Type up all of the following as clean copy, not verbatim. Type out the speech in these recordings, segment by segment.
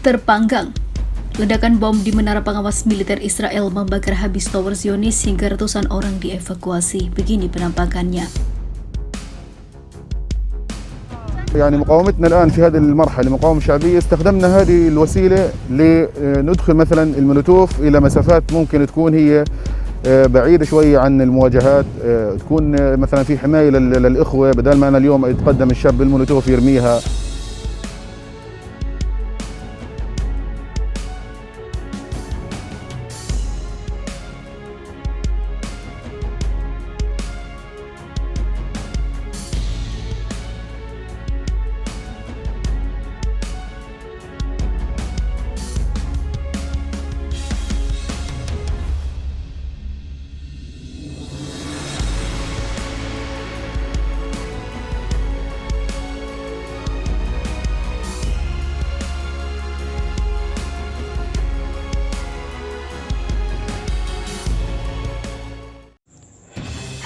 terpanggang. Ledakan bom di menara pengawas militer Israel membakar habis tower Zionis hingga ratusan orang dievakuasi. Begini penampakannya. يعني مقاومتنا الآن في هذه المرحلة مقاومة شعبية، استخدمنا هذه الوسيلة لندخل مثلا المولوتوف إلى مسافات ممكن تكون هي بعيدة شوية عن المواجهات، تكون مثلا في حماية للإخوة، بدل ما أنا اليوم يتقدم الشاب بالمولوتوف يرميها.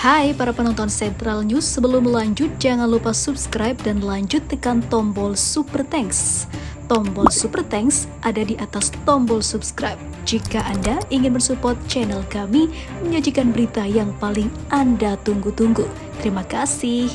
Hai para penonton Central News, sebelum lanjut jangan lupa subscribe dan lanjut tekan tombol Super Thanks. Tombol Super Thanks ada di atas tombol subscribe. Jika Anda ingin mensupport channel kami menyajikan berita yang paling Anda tunggu-tunggu. Terima kasih.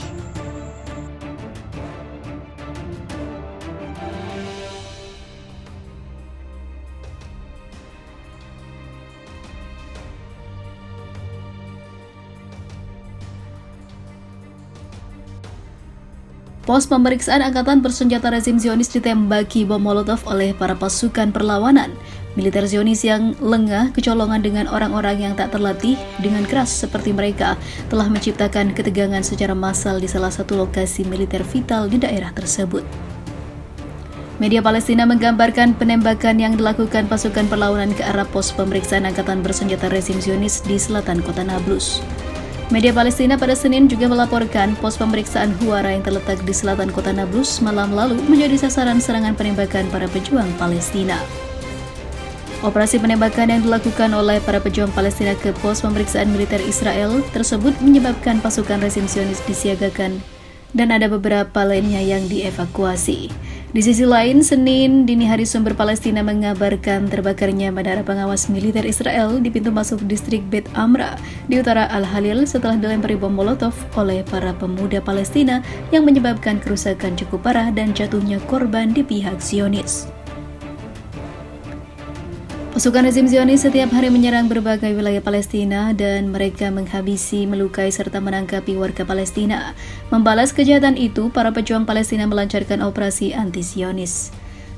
Pos pemeriksaan angkatan bersenjata rezim Zionis ditembaki bom molotov oleh para pasukan perlawanan. Militer Zionis yang lengah kecolongan dengan orang-orang yang tak terlatih dengan keras seperti mereka telah menciptakan ketegangan secara massal di salah satu lokasi militer vital di daerah tersebut. Media Palestina menggambarkan penembakan yang dilakukan pasukan perlawanan ke arah pos pemeriksaan angkatan bersenjata rezim Zionis di selatan kota Nablus. Media Palestina pada Senin juga melaporkan pos pemeriksaan Huwara yang terletak di selatan kota Nablus malam lalu menjadi sasaran serangan penembakan para pejuang Palestina. Operasi penembakan yang dilakukan oleh para pejuang Palestina ke pos pemeriksaan militer Israel tersebut menyebabkan pasukan rezim Zionis disiagakan dan ada beberapa lainnya yang dievakuasi. Di sisi lain, Senin dini hari sumber Palestina mengabarkan terbakarnya menara pengawas militer Israel di pintu masuk distrik Bet Amra di utara Al-Halil setelah dilempari bom molotov oleh para pemuda Palestina yang menyebabkan kerusakan cukup parah dan jatuhnya korban di pihak Zionis. Pasukan rezim Zionis setiap hari menyerang berbagai wilayah Palestina dan mereka menghabisi, melukai, serta menangkapi warga Palestina. Membalas kejahatan itu, para pejuang Palestina melancarkan operasi anti-Zionis.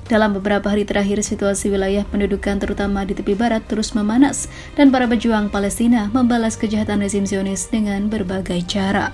Dalam beberapa hari terakhir, situasi wilayah pendudukan terutama di tepi barat terus memanas dan para pejuang Palestina membalas kejahatan rezim Zionis dengan berbagai cara.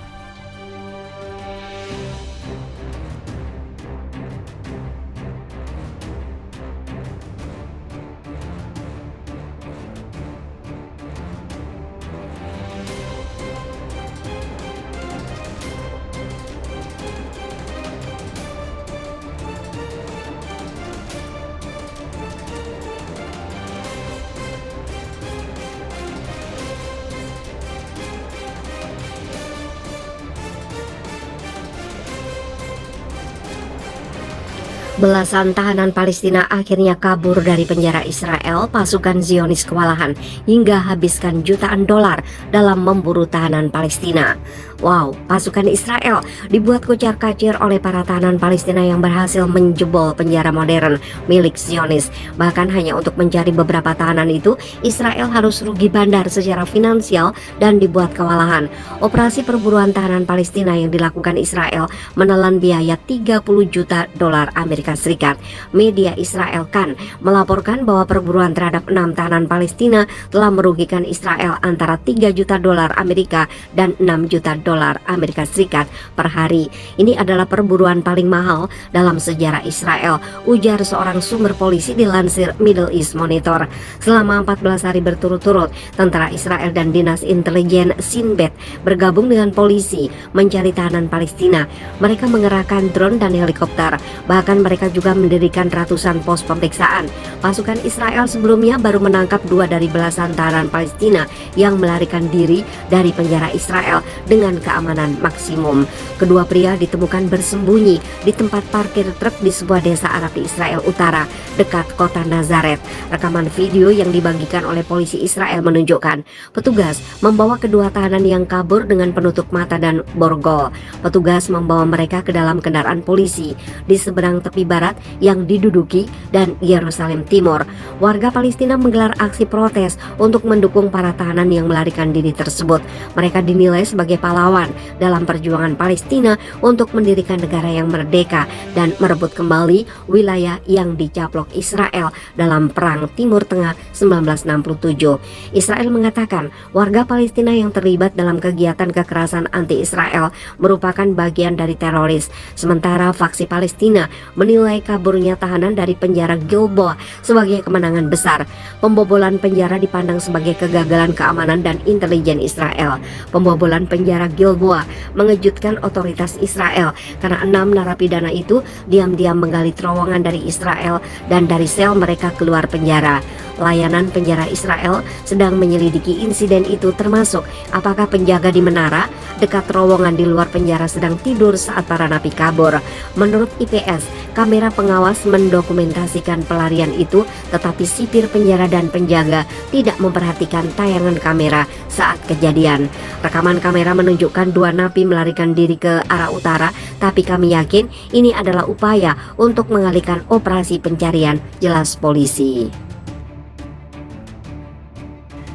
Belasan tahanan Palestina akhirnya kabur dari penjara Israel. Pasukan Zionis kewalahan hingga habiskan jutaan dolar dalam memburu tahanan Palestina. Wow, pasukan Israel dibuat kocar-kacir oleh para tahanan Palestina yang berhasil menjebol penjara modern milik Zionis. Bahkan hanya untuk mencari beberapa tahanan itu, Israel harus rugi bandar secara finansial dan dibuat kewalahan. Operasi perburuan tahanan Palestina yang dilakukan Israel menelan biaya 30 juta dolar Amerika Serikat. Media Israel kan melaporkan bahwa perburuan terhadap 6 tahanan Palestina telah merugikan Israel antara 3 juta dolar Amerika dan 6 juta dolar Amerika Serikat per hari. Ini adalah perburuan paling mahal dalam sejarah Israel, ujar seorang sumber polisi dilansir Middle East Monitor. Selama 14 hari berturut-turut, tentara Israel dan dinas intelijen Shin Bet bergabung dengan polisi mencari tahanan Palestina. Mereka mengerahkan drone dan helikopter. Bahkan mereka juga mendirikan ratusan pos pemeriksaan. Pasukan Israel sebelumnya baru menangkap 2 dari belasan tahanan Palestina yang melarikan diri dari penjara Israel dengan dengan keamanan maksimum. Kedua pria ditemukan bersembunyi di tempat parkir truk di sebuah desa Arab di Israel Utara, dekat kota Nazaret. Rekaman video yang dibagikan oleh polisi Israel menunjukkan petugas membawa kedua tahanan yang kabur dengan penutup mata dan borgol. Petugas membawa mereka ke dalam kendaraan polisi di seberang tepi barat yang diduduki dan Yerusalem Timur. Warga Palestina menggelar aksi protes untuk mendukung para tahanan yang melarikan diri tersebut. Mereka dinilai sebagai pahlawan dalam perjuangan Palestina untuk mendirikan negara yang merdeka dan merebut kembali wilayah yang dicaplok Israel dalam Perang Timur Tengah 1967. Israel mengatakan warga Palestina yang terlibat dalam kegiatan kekerasan anti-Israel merupakan bagian dari teroris. Sementara faksi Palestina menilai kaburnya tahanan dari penjara Gilboa sebagai kemenangan besar. Pembobolan penjara dipandang sebagai kegagalan keamanan dan intelijen Israel. Pembobolan penjara Gilboa mengejutkan otoritas Israel karena 6 narapidana itu diam-diam menggali terowongan dari Israel dan dari sel mereka keluar penjara. Layanan penjara Israel sedang menyelidiki insiden itu, termasuk apakah penjaga di menara dekat terowongan di luar penjara sedang tidur saat para napi kabur. Menurut IPS, kamera pengawas mendokumentasikan pelarian itu, tetapi sipir penjara dan penjaga tidak memperhatikan tayangan kamera saat kejadian. Rekaman kamera menunjukkan 2 napi melarikan diri ke arah utara, tapi kami yakin ini adalah upaya untuk mengalihkan operasi pencarian, jelas polisi.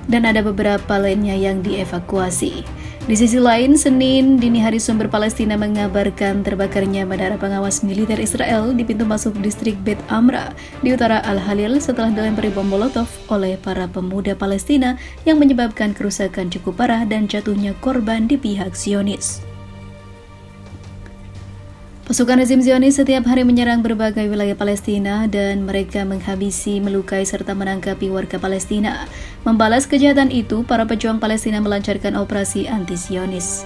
Dan ada beberapa lainnya yang dievakuasi. Di sisi lain, Senin dini hari sumber Palestina mengabarkan terbakarnya menara pengawas militer Israel di pintu masuk distrik Bet Amra di utara Al-Halil setelah dilempari bom molotov oleh para pemuda Palestina yang menyebabkan kerusakan cukup parah dan jatuhnya korban di pihak Zionis. Pasukan rezim Zionis setiap hari menyerang berbagai wilayah Palestina dan mereka menghabisi, melukai, serta menangkapi warga Palestina. Membalas kejahatan itu, para pejuang Palestina melancarkan operasi anti-Zionis.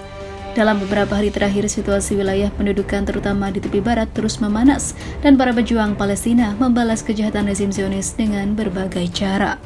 Dalam beberapa hari terakhir, situasi wilayah pendudukan terutama di tepi barat terus memanas dan para pejuang Palestina membalas kejahatan rezim Zionis dengan berbagai cara.